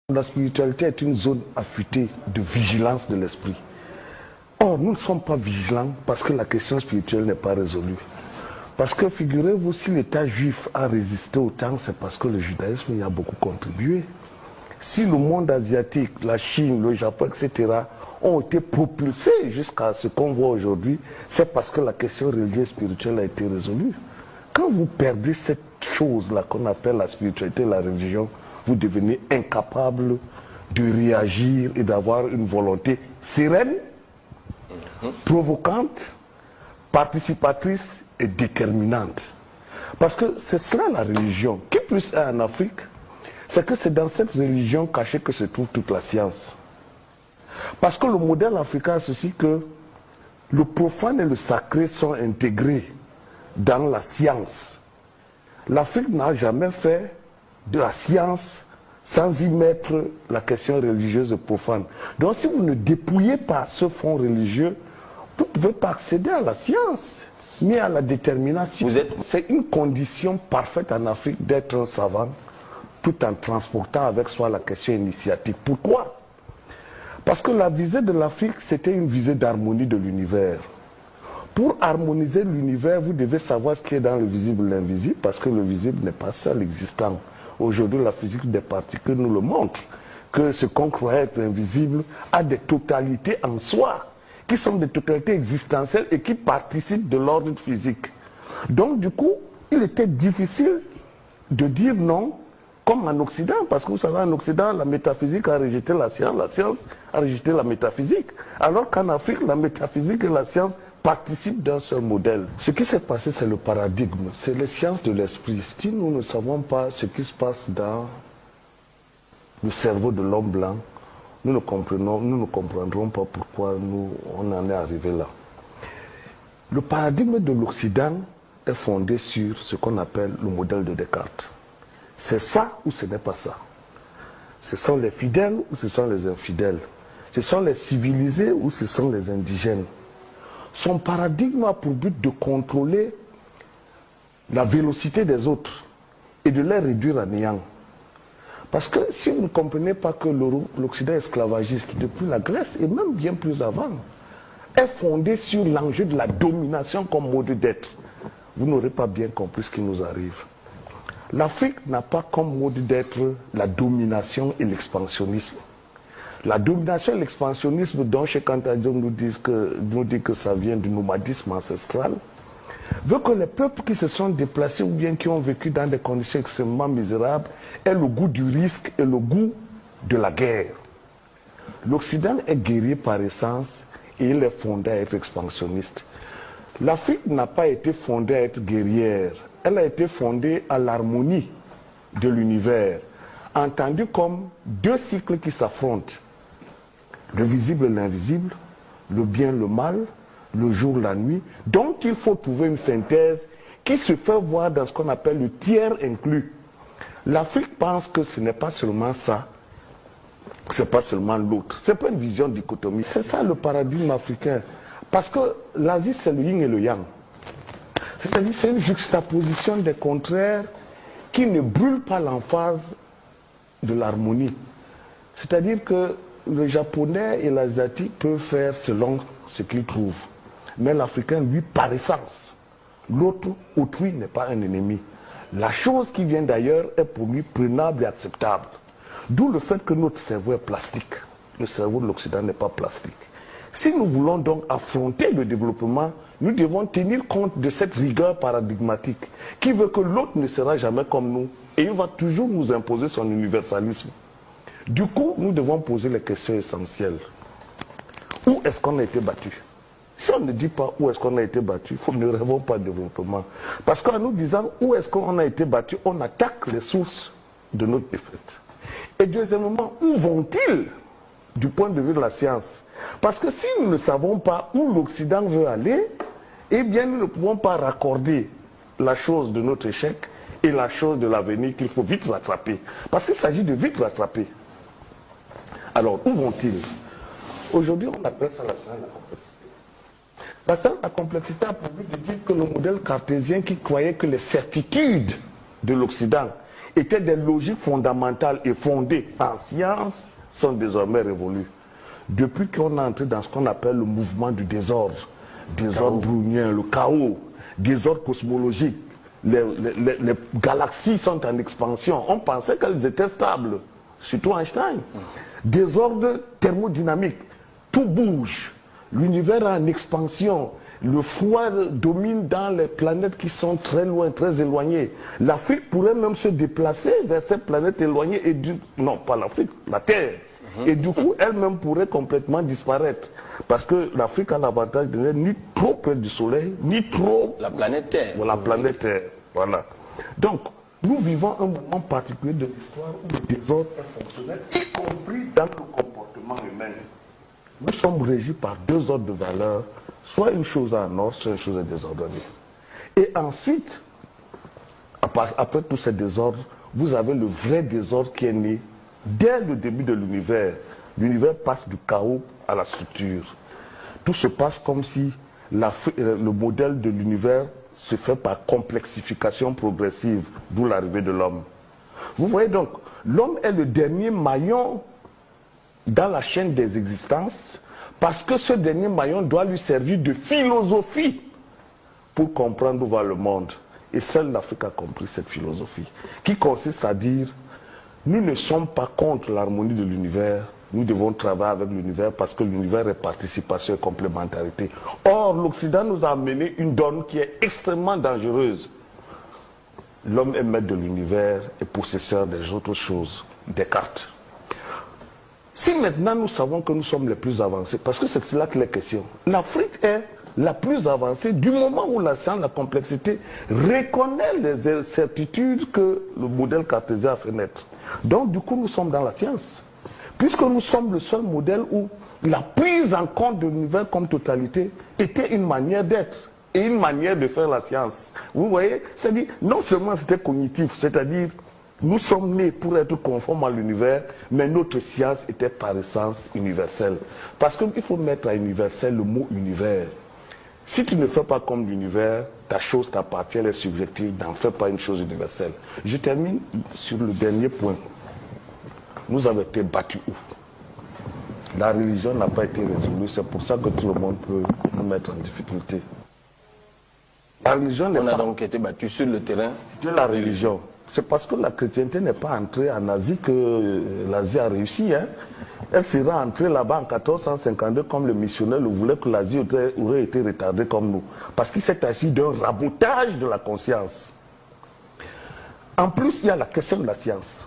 La spiritualité est une zone affûtée de vigilance de l'esprit. Or, nous ne sommes pas vigilants parce que la question spirituelle n'est pas résolue. Parce que figurez-vous, si l'État juif a résisté autant, c'est parce que le judaïsme y a beaucoup contribué. Si le monde asiatique, la Chine, le Japon, etc., ont été propulsés jusqu'à ce qu'on voit aujourd'hui, c'est parce que la question religieuse spirituelle a été résolue. Quand vous perdez cette chose-là qu'on appelle la spiritualité et la religion, vous devenez incapable de réagir et d'avoir une volonté sereine, provocante, participatrice et déterminante. Parce que c'est cela la religion. Qui plus est en Afrique, c'est que c'est dans cette religion cachée que se trouve toute la science. Parce que le modèle africain est ceci que le profane et le sacré sont intégrés dans la science. L'Afrique n'a jamais fait de la science sans y mettre la question religieuse et profane. Donc si vous ne dépouillez pas ce fond religieux, vous ne pouvez pas accéder à la science, ni à la détermination. C'est une condition parfaite en Afrique d'être un savant, tout en transportant avec soi la question initiatique. Pourquoi? Parce que la visée de l'Afrique, c'était une visée d'harmonie de l'univers. Pour harmoniser l'univers, vous devez savoir ce qui est dans le visible et l'invisible, parce que le visible n'est pas seul existant. Aujourd'hui, la physique des particules nous le montre, que ce qu'on croyait être invisible a des totalités en soi, qui sont des totalités existentielles et qui participent de l'ordre physique. Donc, du coup, il était difficile de dire non, comme en Occident, parce que vous savez, en Occident, la métaphysique a rejeté la science a rejeté la métaphysique, alors qu'en Afrique, la métaphysique et la science participent d'un seul modèle. Ce qui s'est passé, c'est le paradigme, c'est les sciences de l'esprit. Si nous ne savons pas ce qui se passe dans le cerveau de l'homme blanc, nous ne comprendrons pas pourquoi on en est arrivé là. Le paradigme de l'Occident est fondé sur ce qu'on appelle le modèle de Descartes. C'est ça ou ce n'est pas ça. Ce sont les fidèles ou ce sont les infidèles. Ce sont les civilisés ou ce sont les indigènes. Son paradigme a pour but de contrôler la vélocité des autres et de les réduire à néant. Parce que si vous ne comprenez pas que l'Occident esclavagiste, depuis la Grèce et même bien plus avant, est fondé sur l'enjeu de la domination comme mode d'être, vous n'aurez pas bien compris ce qui nous arrive. L'Afrique n'a pas comme mode d'être la domination et l'expansionnisme. La domination et l'expansionnisme dont Cheikh Anta Diop nous dit que ça vient du nomadisme ancestral, veut que les peuples qui se sont déplacés ou bien qui ont vécu dans des conditions extrêmement misérables aient le goût du risque et le goût de la guerre. L'Occident est guerrier par essence et il est fondé à être expansionniste. L'Afrique n'a pas été fondée à être guerrière, elle a été fondée à l'harmonie de l'univers, entendue comme deux cycles qui s'affrontent. Le visible et l'invisible, le bien, le mal, le jour, la nuit. Donc il faut trouver une synthèse qui se fait voir dans ce qu'on appelle le tiers inclus. L'Afrique pense que ce n'est pas seulement ça, c'est pas seulement l'autre. C'est pas une vision dichotomique. C'est ça le paradigme africain. Parce que l'Asie, c'est le yin et le yang. C'est-à-dire c'est une juxtaposition des contraires qui ne brûle pas l'emphase de l'harmonie. C'est-à-dire que le japonais et l'asiatique peuvent faire selon ce qu'ils trouvent. Mais l'Africain, lui, par essence, l'autre, autrui, n'est pas un ennemi. La chose qui vient d'ailleurs est pour lui prenable et acceptable. D'où le fait que notre cerveau est plastique. Le cerveau de l'Occident n'est pas plastique. Si nous voulons donc affronter le développement, nous devons tenir compte de cette rigueur paradigmatique qui veut que l'autre ne sera jamais comme nous et il va toujours nous imposer son universalisme. Du coup, nous devons poser les questions essentielles. Où est-ce qu'on a été battu? Si on ne dit pas où est-ce qu'on a été battu, nous ne rêvons pas de développement. Parce qu'en nous disant où est-ce qu'on a été battu, on attaque les sources de notre défaite. Et deuxièmement, où vont-ils du point de vue de la science? Parce que si nous ne savons pas où l'Occident veut aller, eh bien nous ne pouvons pas raccorder la chose de notre échec et la chose de l'avenir qu'il faut vite rattraper. Parce qu'il s'agit de vite rattraper. Alors, où vont-ils? Aujourd'hui, on appelle ça la science de la complexité. La science de la complexité a pour but de dire que le modèle cartésien qui croyait que les certitudes de l'Occident étaient des logiques fondamentales et fondées en science, sont désormais révolues. Depuis qu'on est entré dans ce qu'on appelle le mouvement du désordre brownien, le chaos, désordre cosmologique, les galaxies sont en expansion. On pensait qu'elles étaient stables, surtout Einstein. Désordre thermodynamique, tout bouge, l'univers est en expansion. Le froid domine dans les planètes qui sont très loin, très éloignées. L'Afrique pourrait même se déplacer vers ces planètes éloignées et non, pas l'Afrique, la Terre. Et du coup, elle-même pourrait complètement disparaître. Parce que l'Afrique a l'avantage de n'être ni trop près du Soleil, ni trop... La planète Terre. La planète Terre, voilà. Donc, nous vivons un moment particulier de l'histoire où le désordre est fonctionnel, y compris dans le comportement humain. Nous sommes régis par deux ordres de valeurs, soit une chose en ordre, soit une chose désordonnée. Et ensuite, après tous ces désordres, vous avez le vrai désordre qui est né dès le début de l'univers. L'univers passe du chaos à la structure. Tout se passe comme si le modèle de l'univers se fait par complexification progressive, d'où l'arrivée de l'homme. Vous voyez donc, l'homme est le dernier maillon dans la chaîne des existences, parce que ce dernier maillon doit lui servir de philosophie pour comprendre où va le monde. Et seule l'Afrique a compris cette philosophie, qui consiste à dire, nous ne sommes pas contre l'harmonie de l'univers, nous devons travailler avec l'univers parce que l'univers est participation et complémentarité. Or, l'Occident nous a amené une donne qui est extrêmement dangereuse. L'homme est maître de l'univers et possesseur des autres choses, Descartes. Si maintenant nous savons que nous sommes les plus avancés, parce que c'est cela qu'il est question, l'Afrique est la plus avancée du moment où la science, la complexité, reconnaît les certitudes que le modèle cartésien a fait naître. Donc du coup nous sommes dans la science, puisque nous sommes le seul modèle où la prise en compte de l'univers comme totalité était une manière d'être et une manière de faire la science. Vous voyez, c'est-à-dire, non seulement c'était cognitif, c'est-à-dire nous sommes nés pour être conformes à l'univers, mais notre science était par essence universelle. Parce qu'il faut mettre à universel le mot univers. Si tu ne fais pas comme l'univers, ta chose t'appartient, elle est subjective, n'en fais pas une chose universelle. Je termine sur le dernier point. Nous avons été battus où? La religion n'a pas été résolue, c'est pour ça que tout le monde peut nous mettre en difficulté. La religion n'est pas... On a donc été battus sur le terrain de la religion. C'est parce que la chrétienté n'est pas entrée en Asie que l'Asie a réussi. Hein. Elle serait entrée là-bas en 1452 comme le missionnaire le voulait, que l'Asie aurait été retardée comme nous. Parce qu'il s'est agi d'un rabotage de la conscience. En plus, il y a la question de la science.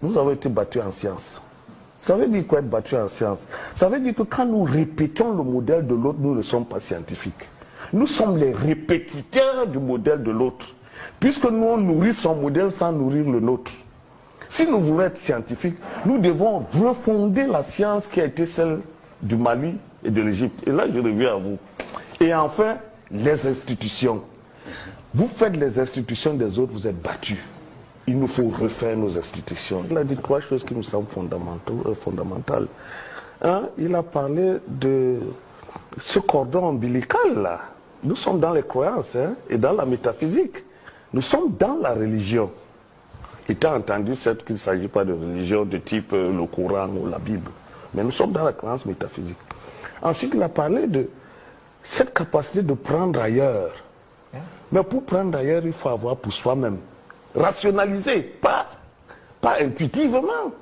Nous avons été battus en science. Ça veut dire quoi être battus en science? Ça veut dire que quand nous répétons le modèle de l'autre, nous ne sommes pas scientifiques. Nous sommes les répétiteurs du modèle de l'autre. Puisque nous, on nourrit son modèle sans nourrir le nôtre. Si nous voulons être scientifiques, nous devons refonder la science qui a été celle du Mali et de l'Égypte. Et là, je reviens à vous. Et enfin, les institutions. Vous faites les institutions des autres, vous êtes battus. Il nous faut refaire nos institutions. Il a dit trois choses qui nous semblent fondamentales. Un, il a parlé de ce cordon ombilical là. Nous sommes dans les croyances et dans la métaphysique. Nous sommes dans la religion. Étant entendu, certes qu'il ne s'agit pas de religion de type le Coran ou la Bible, mais nous sommes dans la croyance métaphysique. Ensuite, il a parlé de cette capacité de prendre ailleurs. Mais pour prendre ailleurs, il faut avoir pour soi-même. Rationaliser, pas intuitivement.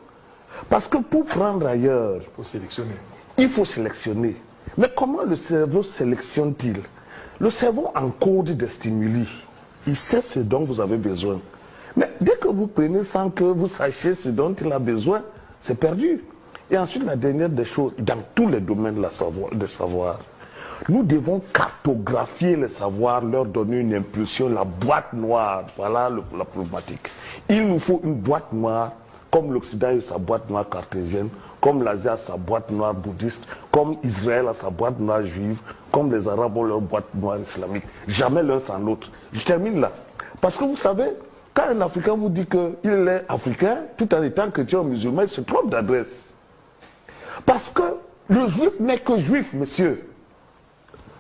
Parce que pour prendre ailleurs, il faut sélectionner. Il faut sélectionner. Mais comment le cerveau sélectionne-t-il? Le cerveau encode des stimuli. Il sait ce dont vous avez besoin. Mais dès que vous prenez sans que vous sachiez ce dont il a besoin, c'est perdu. Et ensuite, la dernière des choses, dans tous les domaines de savoir, nous devons cartographier les savoirs, leur donner une impulsion, la boîte noire. Voilà la problématique. Il nous faut une boîte noire, comme l'Occident a sa boîte noire cartésienne, comme l'Asie a sa boîte noire bouddhiste, comme Israël a sa boîte noire juive, comme les Arabes ont leur boîte noire islamique. Jamais l'un sans l'autre. Je termine là. Parce que vous savez, quand un Africain vous dit qu'il est africain, tout en étant chrétien ou musulman, il se trompe d'adresse. Parce que le juif n'est que juif, monsieur.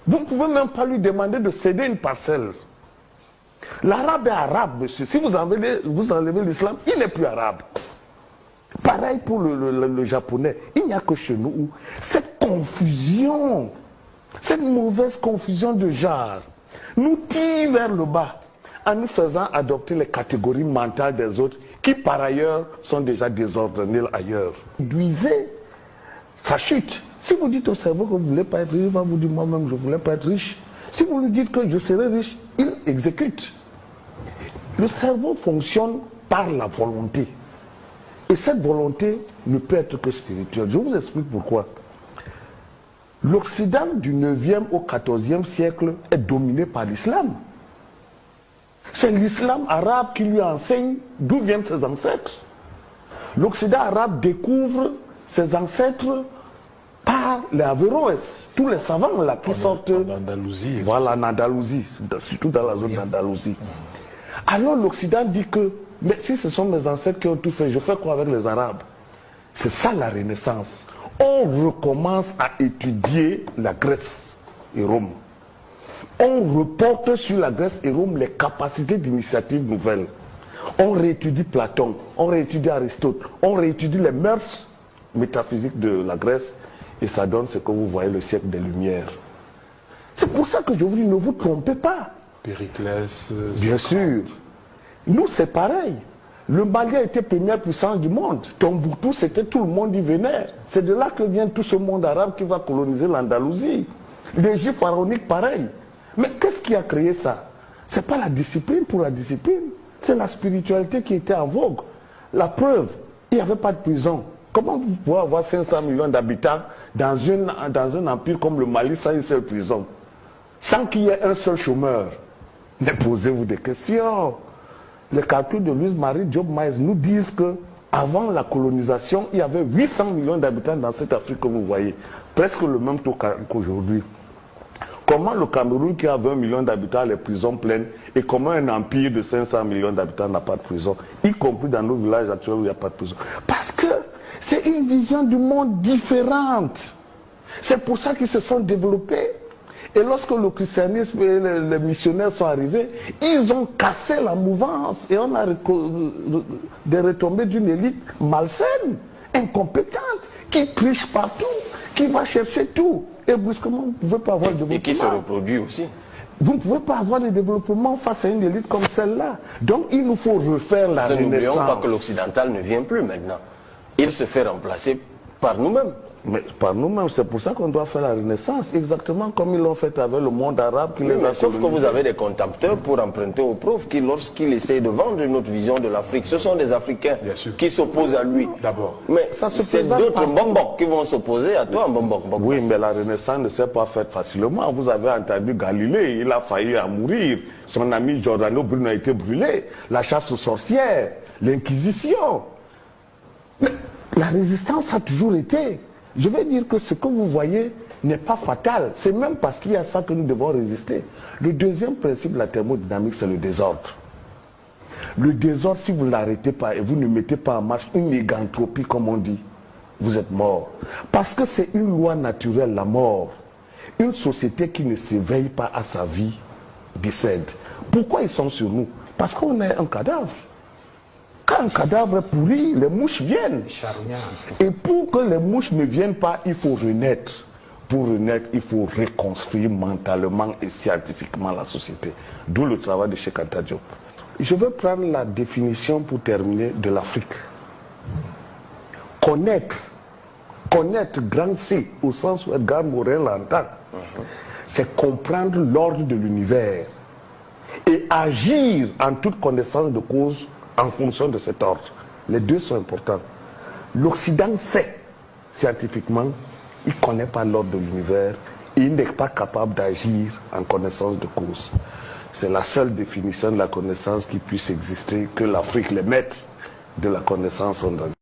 Vous ne pouvez même pas lui demander de céder une parcelle. L'arabe est arabe, monsieur. Si vous enlevez l'islam, il n'est plus arabe. Pareil pour le japonais. Il n'y a que chez nous où cette confusion, cette mauvaise confusion de genre nous tire vers le bas en nous faisant adopter les catégories mentales des autres qui par ailleurs sont déjà désordonnées ailleurs. Réduisez sa chute. Si vous dites au cerveau que vous ne voulez pas être riche, il va vous dire moi-même je ne voulais pas être riche. Si vous lui dites que je serai riche, il exécute. Le cerveau fonctionne par la volonté. Et cette volonté ne peut être que spirituelle. Je vous explique pourquoi. L'Occident du 9e au 14e siècle est dominé par l'islam. C'est l'islam arabe qui lui enseigne d'où viennent ses ancêtres. L'Occident arabe découvre ses ancêtres par les Averroès, tous les savants là qui sortent en Andalousie. Voilà, en Andalousie, surtout dans la zone d'Andalousie. Alors l'Occident dit que, mais si ce sont mes ancêtres qui ont tout fait, je fais quoi avec les Arabes? C'est ça la Renaissance. On recommence à étudier la Grèce et Rome. On reporte sur la Grèce et Rome les capacités d'initiative nouvelles. On réétudie Platon, on réétudie Aristote, on réétudie les mœurs métaphysiques de la Grèce et ça donne ce que vous voyez, le siècle des Lumières. C'est pour ça que je vous dis, ne vous trompez pas. Périclès. Bien sûr. Nous, c'est pareil. Le Mali a été première puissance du monde. Tombouctou, c'était tout le monde y venait. C'est de là que vient tout ce monde arabe qui va coloniser l'Andalousie. L'Égypte pharaonique, pareil. Mais qu'est-ce qui a créé ça? C'est pas la discipline pour la discipline. C'est la spiritualité qui était en vogue. La preuve, il n'y avait pas de prison. Comment vous pouvez avoir 500 millions d'habitants dans un empire comme le Mali sans une seule prison? Sans qu'il y ait un seul chômeur? Mais posez-vous des questions. Les calculs de Louise-Marie Diop-Maïs nous disent que avant la colonisation, il y avait 800 millions d'habitants dans cette Afrique que vous voyez. Presque le même taux qu'aujourd'hui. Comment le Cameroun qui a 20 millions d'habitants a les prisons pleines et comment un empire de 500 millions d'habitants n'a pas de prison, y compris dans nos villages actuels où il n'y a pas de prison? Parce que c'est une vision du monde différente. C'est pour ça qu'ils se sont développés. Et lorsque le christianisme et les missionnaires sont arrivés, ils ont cassé la mouvance et on a des retombées d'une élite malsaine, incompétente, qui triche partout, qui va chercher tout. Et brusquement, vous ne pouvez pas avoir de développement. Et qui se reproduit aussi. Vous ne pouvez pas avoir de développement face à une élite comme celle-là. Donc il nous faut refaire la Renaissance. N'oublions pas que l'occidental ne vient plus maintenant. Il se fait remplacer par nous-mêmes. Mais par nous-mêmes, c'est pour ça qu'on doit faire la Renaissance, exactement comme ils l'ont fait avec le monde arabe qui les a sauf que colonisés. vous avez des contempteurs pour emprunter aux profs qui, lorsqu'ils essayent de vendre une autre vision de l'Afrique, ce sont des Africains qui s'opposent à lui. D'abord. Mais c'est d'autres Mbombok qui vont s'opposer à toi, Mbombok. Oui, mais la Renaissance ne s'est pas faite facilement. Vous avez entendu Galilée, il a failli à mourir. Son ami Giordano Bruno a été brûlé. La chasse aux sorcières, l'Inquisition. Mais la résistance a toujours été. Je vais dire que ce que vous voyez n'est pas fatal. C'est même parce qu'il y a ça que nous devons résister. Le deuxième principe de la thermodynamique, c'est le désordre. Le désordre, si vous ne l'arrêtez pas et vous ne mettez pas en marche une égantropie, comme on dit, vous êtes mort. Parce que c'est une loi naturelle, la mort. Une société qui ne s'éveille pas à sa vie décède. Pourquoi ils sont sur nous? Parce qu'on est un cadavre. Quand un cadavre est pourri, les mouches viennent. Et pour que les mouches ne viennent pas, il faut renaître. Pour renaître, il faut reconstruire mentalement et scientifiquement la société. D'où le travail de Cheikh Anta Diop. Je vais prendre la définition pour terminer de l'Afrique. Connaître grand C, au sens où Edgar Morin l'entend, c'est comprendre l'ordre de l'univers et agir en toute connaissance de cause en fonction de cet ordre. Les deux sont importants. L'Occident sait, scientifiquement, il ne connaît pas l'ordre de l'univers et il n'est pas capable d'agir en connaissance de cause. C'est la seule définition de la connaissance qui puisse exister, que l'Afrique, les maîtres de la connaissance ont donnée.